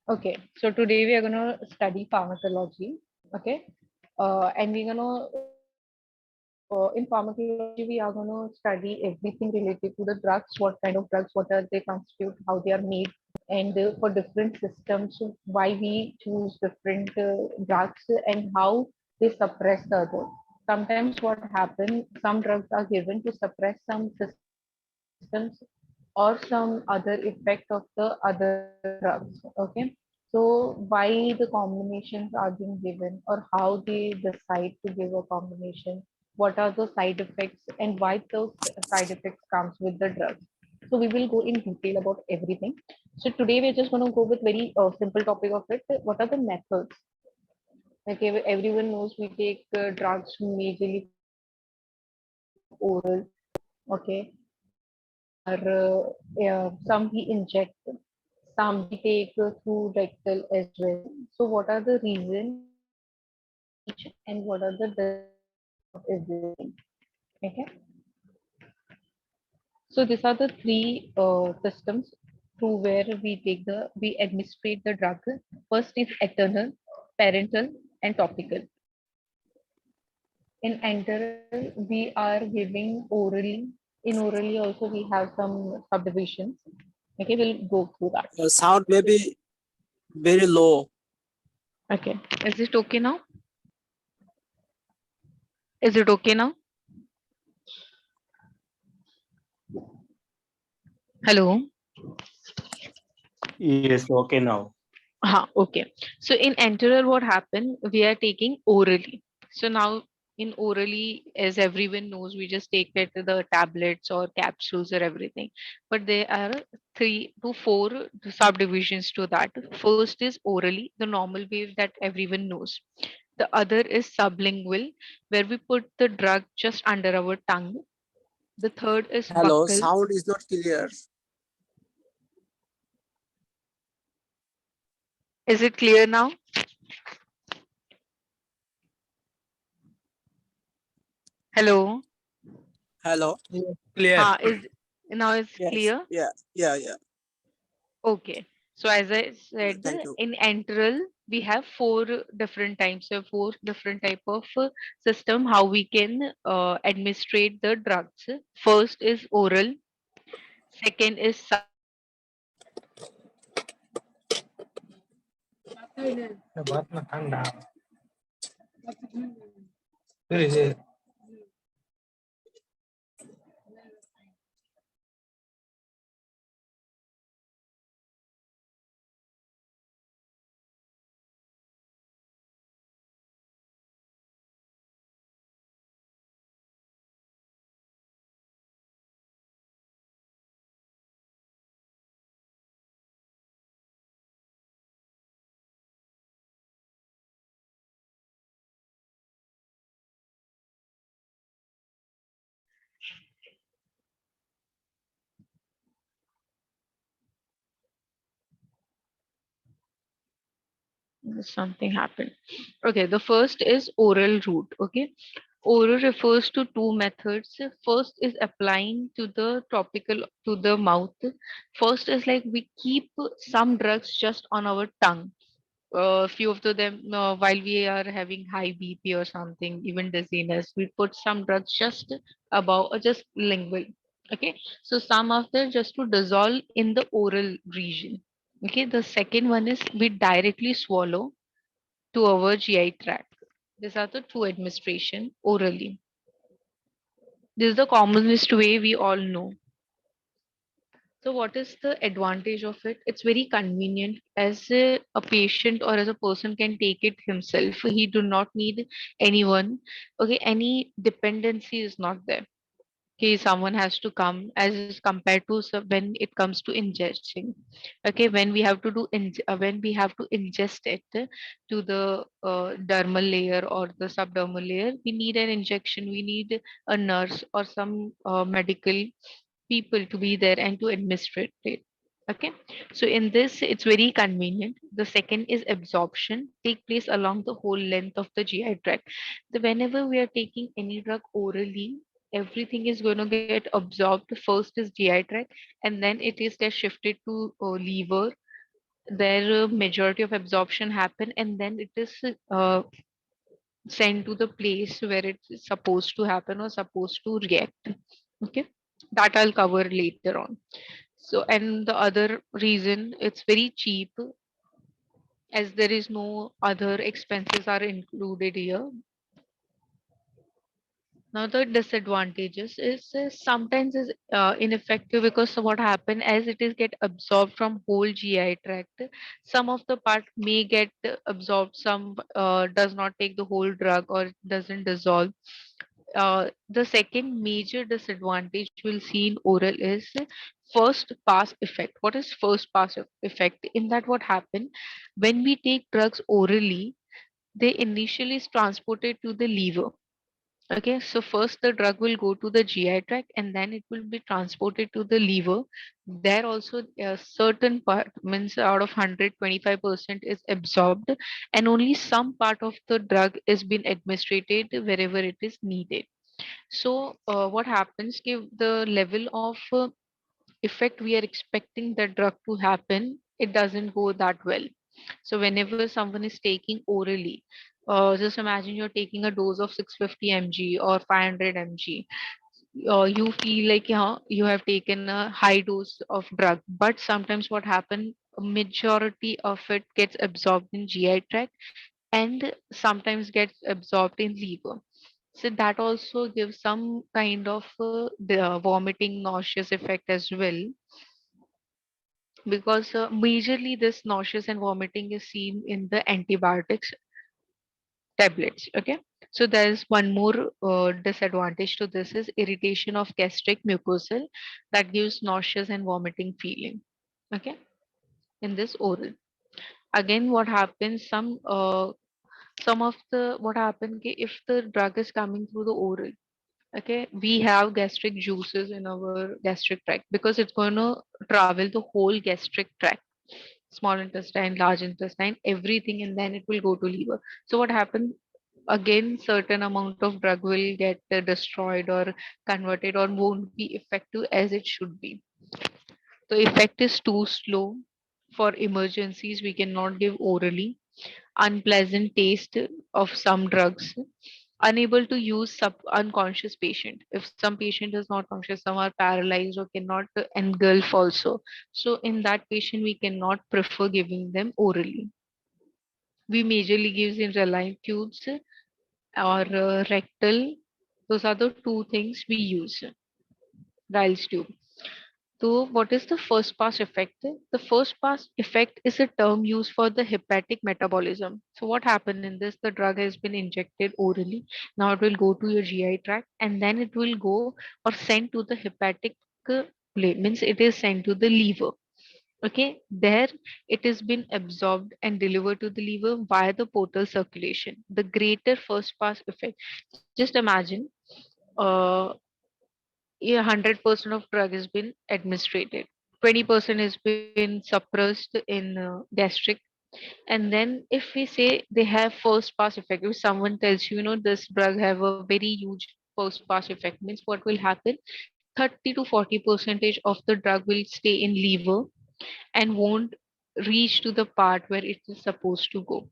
Okay, so today we are going to study pharmacology. Okay, and we're going to, in pharmacology, we are going to study everything related to the drugs, what kind of drugs, what are they constitute, how they are made, and for different systems, why we choose different drugs and how they suppress the other. Sometimes what happens, some drugs are given to suppress some systems or some other effect of the other drugs. Okay, so why the combinations are being given or how they decide to give a combination, what are the side effects and why those side effects comes with the drugs. So we will go in detail about everything. So today we're just going to go with very simple topic of it. What are the methods? Okay, everyone knows we take drugs majorly from oral. Okay, some are some we inject, some we take through rectal as well. So what are the reason for each and what are the disadvantages of everything? Okay, so these are the three systems through where we administrate the drug. First is eternal, parental, and topical. In enteral, we are giving orally. In orally also we have some subdivisions. Okay, we'll go through that. Your sound may be very low. Okay, is it okay now? Is it okay now? Hello. Yes, okay now. Okay. So in enteral, what happened? We are taking orally. So now in orally, as everyone knows, we just take it the tablets or capsules or everything. But there are 3 to 4 subdivisions to that. First is orally, the normal way that everyone knows. The other is sublingual, where we put the drug just under our tongue. The third is Hello, buccal. sound is not clear. Is it clear now? Hello. Hello. Yes, clear. Is now is Yes. clear? Yeah. Okay. So as I said, Thank you. in enteral, we have 4 different types of 4 different type of system how we can administrate the drugs. First is oral. Second is बात में ठंडा फिर ये something happened. Okay, the first is oral route. Okay, oral refers to 2 methods. First is applying to the topical to the mouth. First is like we keep some drugs just on our tongue. Few of them while we are having high BP or something, even dizziness, we put some drugs just above or just lingual. Okay, so some of them just to dissolve in the oral region. Okay, the second one is we directly swallow to our GI tract. These are the 2 administration orally. This is the commonest way we all know. So what is the advantage of it? It's very convenient as a patient or as a person can take it himself. He do not need anyone. Okay, any dependency is not there. Okay, someone has to come as compared to when it comes to ingesting. Okay, when we have to when we have to ingest it to the dermal layer or the subdermal layer, we need an injection. We need a nurse or some medical people to be there and to administrate it. Okay, so in this it's very convenient. The second is absorption, take place along the whole length of the GI tract. So whenever we are taking any drug orally, everything is going to get absorbed. First is GI tract, and then it is get shifted to liver, their majority of absorption happen, and then it is sent to the place where it's supposed to happen or supposed to react. Okay, that I'll cover later on. So, and the other reason, it's very cheap, as there is no other expenses are included here. Now the disadvantages is sometimes is ineffective, because what happen as it is get absorbed from whole GI tract. Some of the part may get absorbed, some does not take the whole drug or doesn't dissolve. The second major disadvantage we'll see in oral is first pass effect. What is first pass effect? In that, what happen when we take drugs orally, they initially is transported to the liver. Okay, so first the drug will go to the GI tract, and then it will be transported to the liver. There also a certain part, means out of 125% is absorbed, and only some part of the drug is being administered wherever it is needed. So what happens if the level of effect we are expecting the drug to happen, it doesn't go that well. So whenever someone is taking orally, just imagine you're taking a dose of 650 mg or 500 mg. You feel like, yeah, you have taken a high dose of drug, but sometimes what happen, a majority of it gets absorbed in GI tract, and sometimes gets absorbed in liver. So that also gives some kind of the vomiting, nauseous effect as well, because majorly this nauseous and vomiting is seen in the antibiotics tablets. Okay, so there is one more disadvantage to this is irritation of gastric mucosal, that gives nauseous and vomiting feeling. Okay, in this oral, again what happens, some of the what happen if the drug is coming through the oral. Okay, we have gastric juices in our gastric tract, because it's going to travel the whole gastric tract, small intestine, large intestine, everything, and then it will go to liver. So what happens, again certain amount of drug will get destroyed or converted, or won't be effective as it should be. The effect is too slow. For emergencies we cannot give orally. Unpleasant taste of some drugs. Unable to use unconscious patient. If some patient is not conscious, some are paralyzed or cannot engulf also. So in that patient, we cannot prefer giving them orally. We majorly gives in saline tubes or rectal. Those are the two things we use. Riles tube. So, what is the first pass effect? The first pass effect is a term used for the hepatic metabolism. So, what happened in this? The drug has been injected orally. Now, it will go to your GI tract, and then it will go or sent to the hepatic means it is sent to the liver. Okay, there it has been absorbed and delivered to the liver via the portal circulation. The greater first pass effect. Just imagine, uh, 100% of drug has been administered. 20% has been suppressed in gastric. And then if we say they have first pass effect, if someone tells you, this drug have a very huge first pass effect, means what will happen? 30 to 40 percentage of the drug will stay in liver and won't reach to the part where it is supposed to go.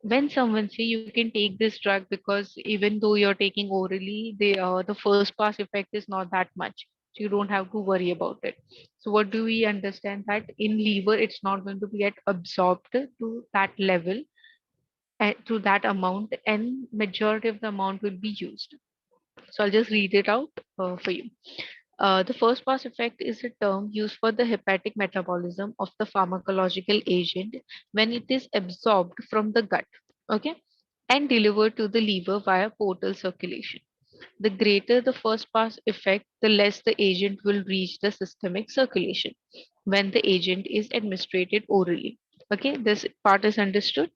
When someone say you can take this drug because even though you're taking orally, the first pass effect is not that much, so you don't have to worry about it. So what do we understand, that in liver it's not going to get absorbed to that level, to that amount, and majority of the amount will be used. So I'll just read it out for you. The first pass effect is a term used for the hepatic metabolism of the pharmacological agent when it is absorbed from the gut, okay, and delivered to the liver via portal circulation. The greater the first pass effect, the less the agent will reach the systemic circulation when the agent is administered orally. Okay, this part is understood.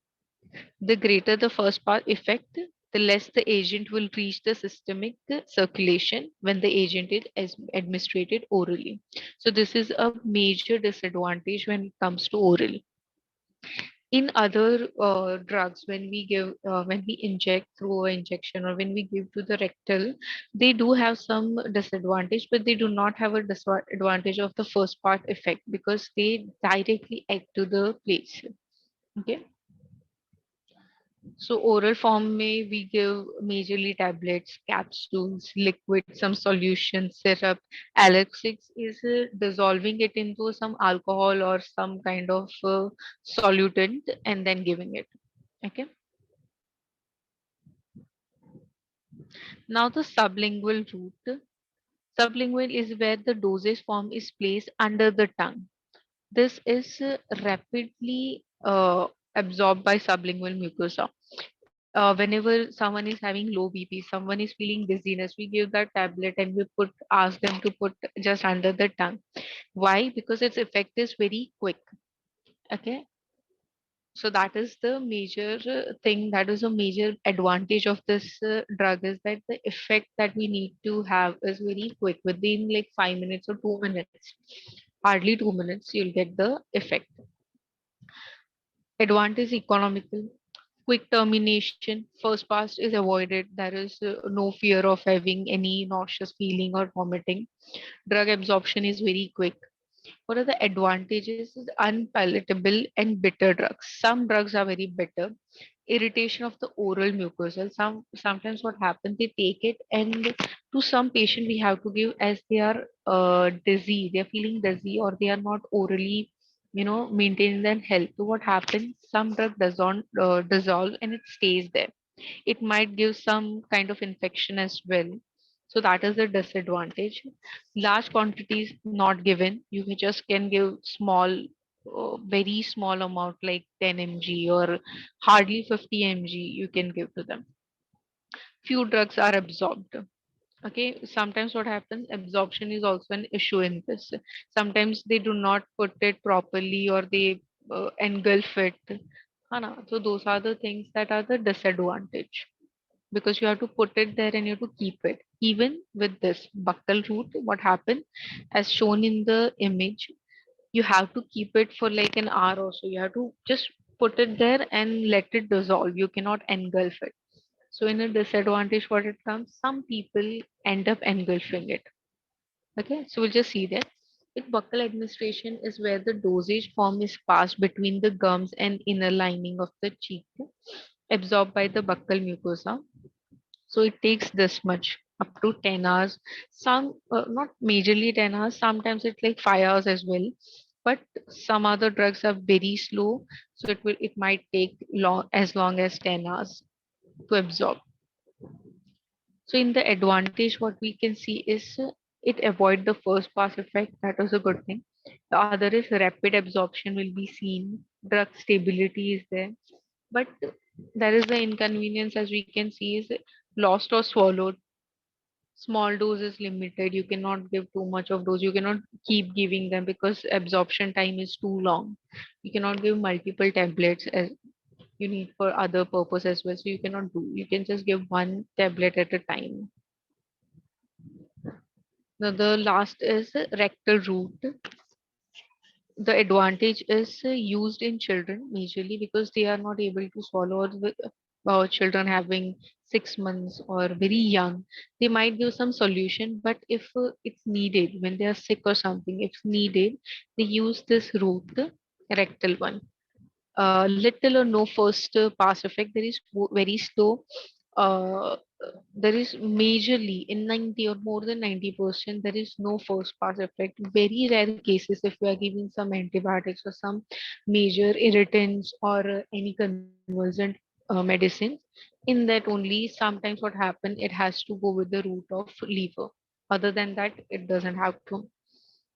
The greater the first part effect, the less the agent will reach the systemic circulation when the agent is administered orally. So this is a major disadvantage when it comes to oral. In other drugs, when we inject through a injection or when we give to the rectal, they do have some disadvantage, but they do not have a disadvantage of the first part effect because they directly act to the place. Okay. So oral form may we give majorly tablets, capsules, liquid, some solution, syrup. Alexics is dissolving it into some alcohol or some kind of solutant and then giving it. Okay. Now the sublingual route. Sublingual is where the dosage form is placed under the tongue. This is rapidly absorbed by sublingual mucosa. Whenever someone is having low BP, someone is feeling dizziness, we give that tablet and we ask them to put just under the tongue. Why? Because its effect is very quick. Okay. So that is the major thing. That is a major advantage of this drug is that the effect that we need to have is very quick. Within like 5 minutes or 2 minutes, hardly 2 minutes, you'll get the effect. Advantage economical, quick termination. First pass is avoided. There is no fear of having any nauseous feeling or vomiting. Drug absorption is very quick. What are the advantages? Is unpalatable and bitter drugs. Some drugs are very bitter. Irritation of the oral mucosal. Sometimes what happens, they take it and to some patient we have to give as they are dizzy, they're feeling dizzy or they are not orally, maintaining their health. So what happens? Some drug does not dissolve and it stays there. It might give some kind of infection as well. So that is the disadvantage. Large quantities not given. You just can give small, very small amount like 10 mg or hardly 50 mg you can give to them. Few drugs are absorbed. Okay, sometimes what happens, absorption is also an issue in this. Sometimes they do not put it properly or they engulf it. So those are the things that are the disadvantage because you have to put it there and you have to keep it. Even with this buccal root, what happened, as shown in the image, you have to keep it for like an hour or so. You have to just put it there and let it dissolve. You cannot engulf it. So in a disadvantage, what it comes, some people end up engulfing it. Okay, so we'll just see that. With buccal administration is where the dosage form is passed between the gums and inner lining of the cheek, absorbed by the buccal mucosa. So it takes this much up to 10 hours. Some not majorly 10 hours, sometimes it's like 5 hours as well. But some other drugs are very slow, so it might take long as 10 hours to absorb. So in the advantage, what we can see is it avoid the first pass effect. That was a good thing. The other is rapid absorption will be seen. Drug stability is there, but there is the inconvenience as we can see is lost or swallowed. Small dose is limited. You cannot give too much of dose. You cannot keep giving them because absorption time is too long. You cannot give multiple tablets as you need for other purpose as well. So you cannot do. You can just give one tablet at a time. Now the last is rectal route. The advantage is used in children majorly because they are not able to swallow, or children having 6 months or very young, they might give some solution, but if it's needed when they are sick or something, if needed, they use this route, the rectal one. Little or no first pass effect. There is very slow. Uh, there is majorly in 90 or more than 90%, there is no first pass effect. Very rare cases if we are giving some antibiotics or some major irritants or any convulsant medicines. In that only sometimes what happen, it has to go with the route of liver. Other than that, it doesn't have to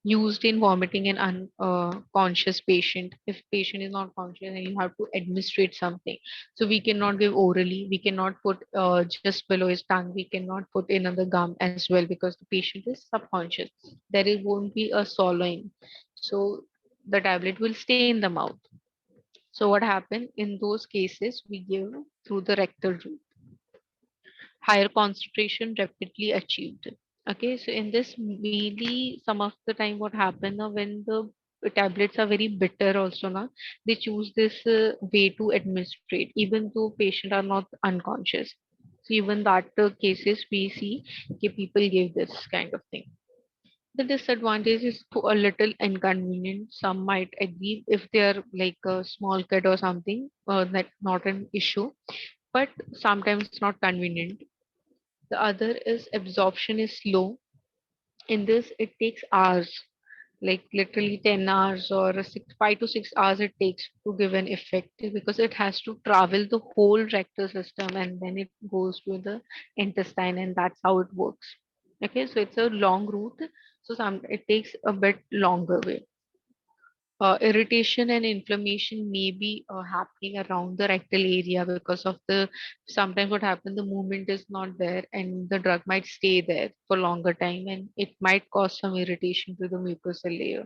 used in vomiting in unconscious patient. If patient is not conscious and you have to administrate something, so we cannot give orally, we cannot put just below his tongue, we cannot put in the gum as well because the patient is subconscious. Won't be a swallowing, so the tablet will stay in the mouth. So what happened in those cases, we give through the rectal route. Higher concentration rapidly achieved. Okay, so in this mainly some of the time what happened when the tablets are very bitter also now. They choose this way to administrate, even though patient are not unconscious. So even that cases we see people give this kind of thing. The disadvantage is to a little inconvenient. Some might agree if they are like a small kid or something, that's not an issue, but sometimes not convenient. The other is absorption is slow. In this, it takes hours, like literally 10 hours or 5 to 6 hours it takes to give an effect because it has to travel the whole rectal system and then it goes to the intestine, and that's how it works. Okay, so it's a long route, so some it takes a bit longer way. Irritation and inflammation may be happening around the rectal area because of the sometimes what happens, the movement is not there and the drug might stay there for longer time and it might cause some irritation to the mucosal layer.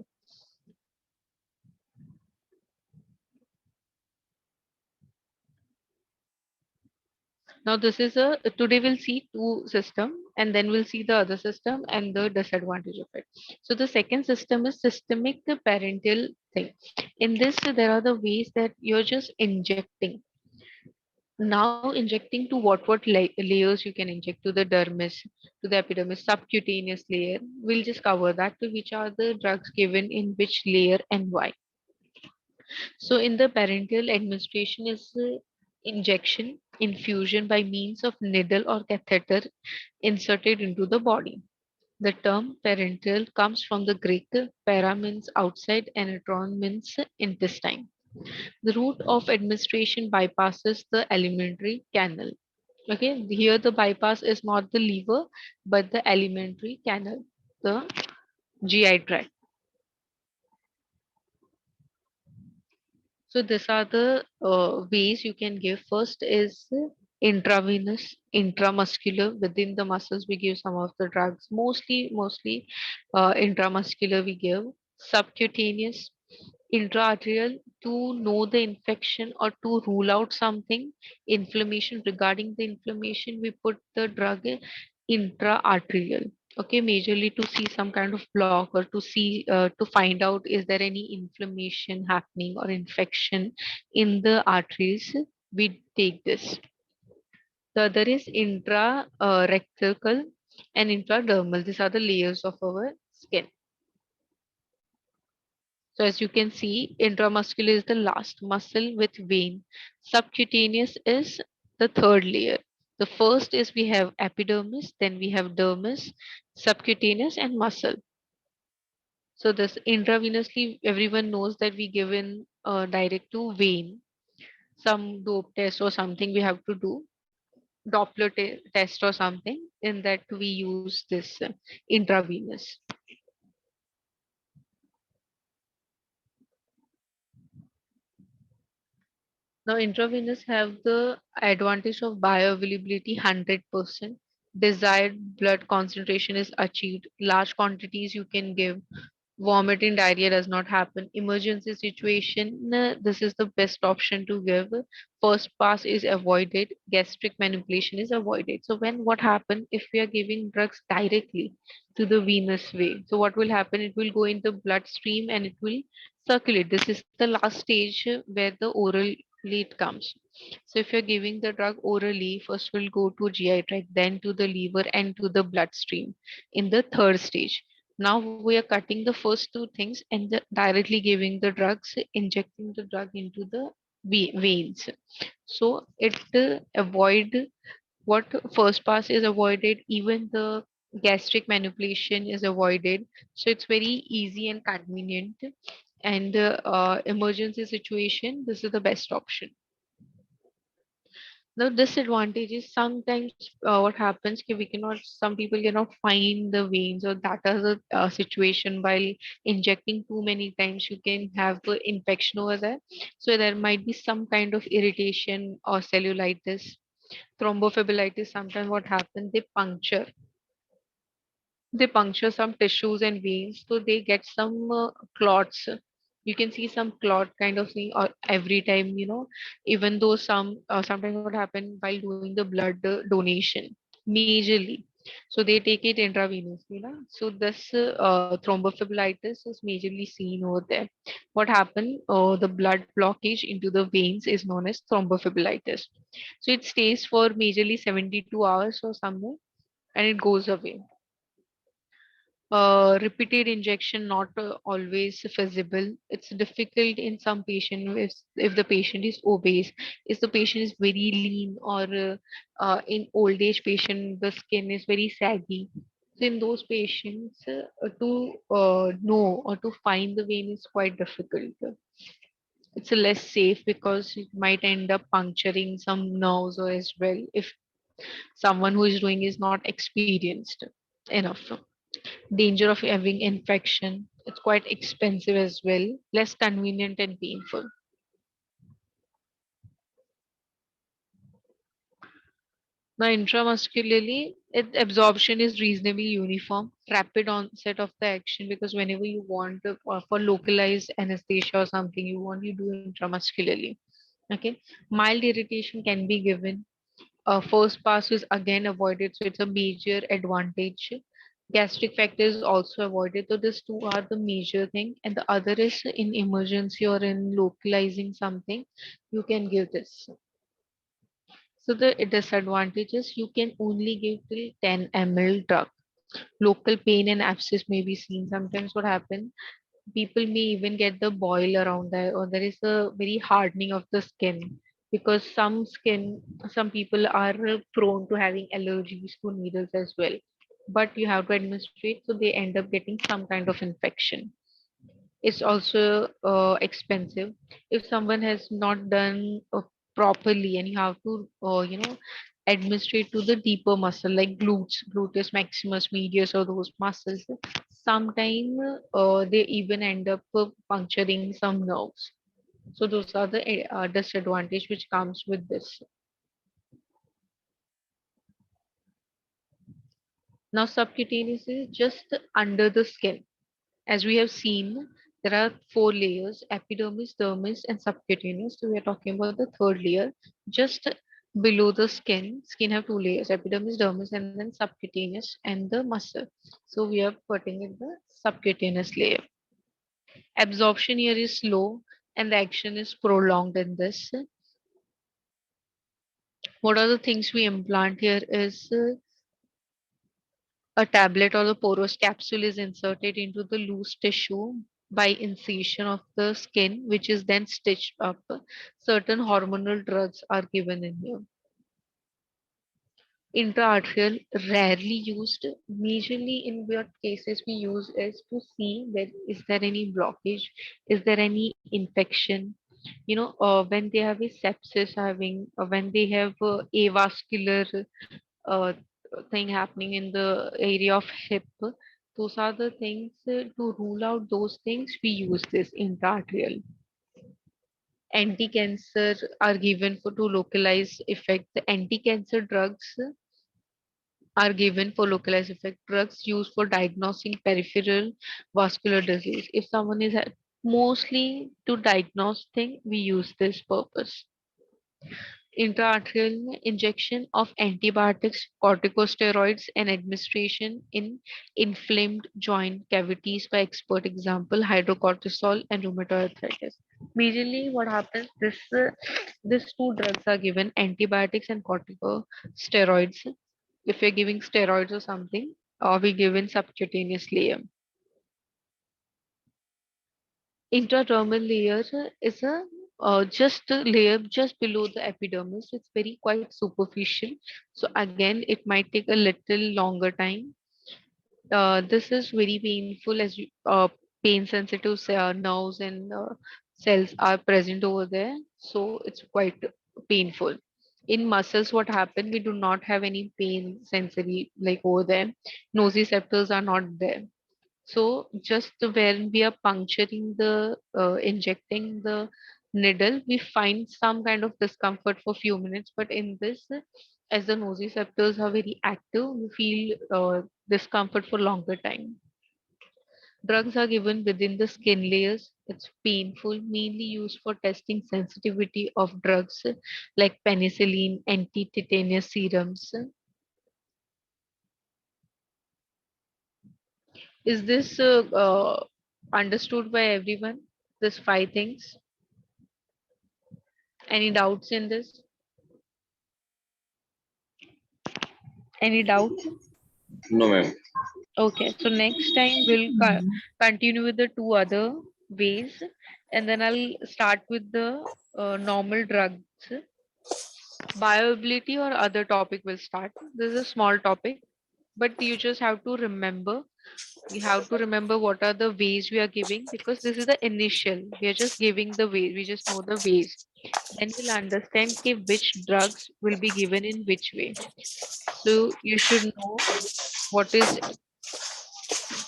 Now this is a today we'll see two system and then we'll see the other system and the disadvantage of it. So the second system is systemic parental thing. In this there are the ways that you're just injecting. Now injecting to what layers you can inject to the dermis, to the epidermis, subcutaneous layer. We'll just cover that to which are the drugs given in which layer and why. So in the parenteral administration is injection, infusion by means of needle or catheter inserted into the body. The term parenteral comes from the Greek para means outside and etron means intestine. The route of administration bypasses the alimentary canal. Okay, here the bypass is not the liver but the alimentary canal, the GI tract. So these are the ways you can give. First is intravenous, intramuscular. Within the muscles, we give some of the drugs. Mostly intramuscular we give. Subcutaneous, intraarterial to know the infection or to rule out something. Inflammation, regarding the inflammation, we put the drug intraarterial. Okay, majorly to see some kind of block or to see to find out is there any inflammation happening or infection in the arteries. We take this. The other is intra rectal and intradermal. These are the layers of our skin. So as you can see, intramuscular is the last muscle with vein. Subcutaneous is the third layer. The first is we have epidermis, then we have dermis, subcutaneous and muscle. So this intravenously, everyone knows that we give in direct to vein. Some dope test or something we have to do, Doppler test or something. In that we use this intravenous. Now intravenous have the advantage of bioavailability 100%. Desired blood concentration is achieved. Large quantities you can give. Vomiting, diarrhea does not happen. Emergency situation, this is the best option to give. First pass is avoided. Gastric manipulation is avoided. So when what happen if we are giving drugs directly to the venous way? So what will happen? It will go in the bloodstream and it will circulate. This is the last stage where the oral lead comes. So if you're giving the drug orally, first will go to GI tract, then to the liver and to the bloodstream in the third stage. Now we are cutting the first two things and directly giving the drugs, injecting the drug into the veins. So it avoid what first pass is avoided, even the gastric manipulation is avoided. So it's very easy and convenient. And emergency situation, this is the best option. The disadvantage is sometimes what happens ki we cannot, some people cannot find the veins, or that is a situation while injecting too many times you can have infection over there. So there might be some kind of irritation or cellulitis, thrombophlebitis. Sometimes what happens, they puncture some tissues and veins, so they get some clots. You can see some clot kind of thing or every time, even though sometimes what happened while doing the blood donation majorly. So they take it intravenously. Na? So this thrombophlebitis is majorly seen over there. What happened? The blood blockage into the veins is known as thrombophlebitis. So it stays for majorly 72 hours or somewhere, and it goes away. Repeated injection not always feasible. It's difficult in some patient if the patient is obese, if the patient is very lean, or in old age patient the skin is very saggy. So in those patients, to know or to find the vein is quite difficult. It's less safe because it might end up puncturing some nerves or as well if someone who is doing is not experienced enough. Danger of having infection. It's quite expensive as well, less convenient and painful. Now, intramuscularly, absorption is reasonably uniform, rapid onset of the action because whenever you want for localized anesthesia or something you want, you do intramuscularly. Okay, mild irritation can be given. First pass is again avoided, so it's a major advantage. Gastric factor is also avoided. So these two are the major thing, and the other is in emergency or in localizing something, you can give this. So the disadvantages, you can only give till 10 ml drug. Local pain and abscess may be seen. Sometimes what happen, people may even get the boil around there, or there is a very hardening of the skin because some people are prone to having allergies to needles as well, but you have to administrate, so they end up getting some kind of infection. It's also expensive if someone has not done properly, and you have to administrate to the deeper muscle like gluteus maximus medius or those muscles. Sometime they even end up puncturing some nerves. So those are the disadvantage which comes with this. Now subcutaneous is just under the skin. As we have seen, there are four layers: epidermis, dermis, and subcutaneous. So we are talking about the third layer, just below the skin. Skin have two layers: epidermis, dermis, and then subcutaneous and the muscle. So we are putting in the subcutaneous layer. Absorption here is slow and the action is prolonged in this. What are the things we implant here is a tablet or the porous capsule is inserted into the loose tissue by incision of the skin, which is then stitched up. Certain hormonal drugs are given in here. Intraarterial, rarely used. Majorly in what cases we use is to see that is there any blockage, is there any infection. When they have a sepsis having, when they have avascular uh, thing happening in the area of hip. Those are the things, to rule out those things, we use this intraarterial. Anti-cancer are given for to localize effect. The anti-cancer drugs are given for localized effect. Drugs used for diagnosing peripheral vascular disease. If someone is mostly to diagnose thing, we use this purpose. Intraarterial injection of antibiotics, corticosteroids, and administration in inflamed joint cavities by expert, example, hydrocortisol and rheumatoid arthritis. Majorly, what happens, these two drugs are given, antibiotics and corticosteroids. If you're giving steroids or something, or we give in subcutaneous layer. Intradermal layer is a just a layer just below the epidermis. It's very quite superficial. So again, it might take a little longer time. This is very painful as pain sensitive nerves and cells are present over there. So it's quite painful. In muscles, what happened? We do not have any pain sensory like over there. Nociceptors are not there. So just when we are puncturing the injecting the needle, we find some kind of discomfort for few minutes. But in this, as the nociceptors are very active, we feel discomfort for longer time. Drugs are given within the skin layers. It's painful, mainly used for testing sensitivity of drugs like penicillin, anti-tetanus serums. Is this understood by everyone? This 5 things? Any doubts in this? Any doubts? No, ma'am. Okay, so next time we'll continue with the two other ways, and then I'll start with the normal drugs. Bioavailability or other topic will start. This is a small topic, but you just have to remember. You have to remember what are the ways we are giving, because this is the initial. We are just giving the way. We just know the ways. Then we'll understand which drugs will be given in which way. So you should know what is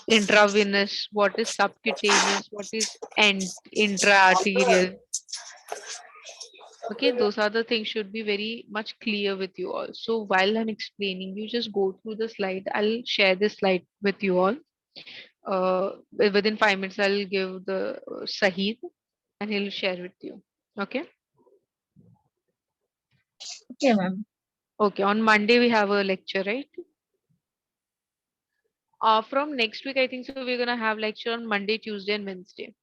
intravenous, what is subcutaneous, what is intra-arterial. Okay, those are the things should be very much clear with you all. So while I'm explaining, you just go through the slide. I'll share this slide with you all. Within 5 minutes, I'll give the Sahid and he'll share with you. Okay. Okay, ma'am. Okay. On Monday, we have a lecture, right? From next week, I think so. We're gonna have lecture on Monday, Tuesday, and Wednesday.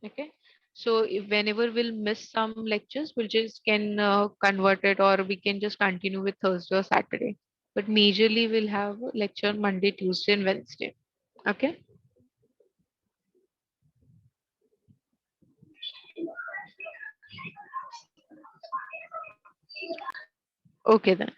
Okay. So if whenever we'll miss some lectures, we'll just can convert it, or we can just continue with Thursday or Saturday. But majorly we'll have a lecture on Monday, Tuesday, and Wednesday. Okay. Okay then.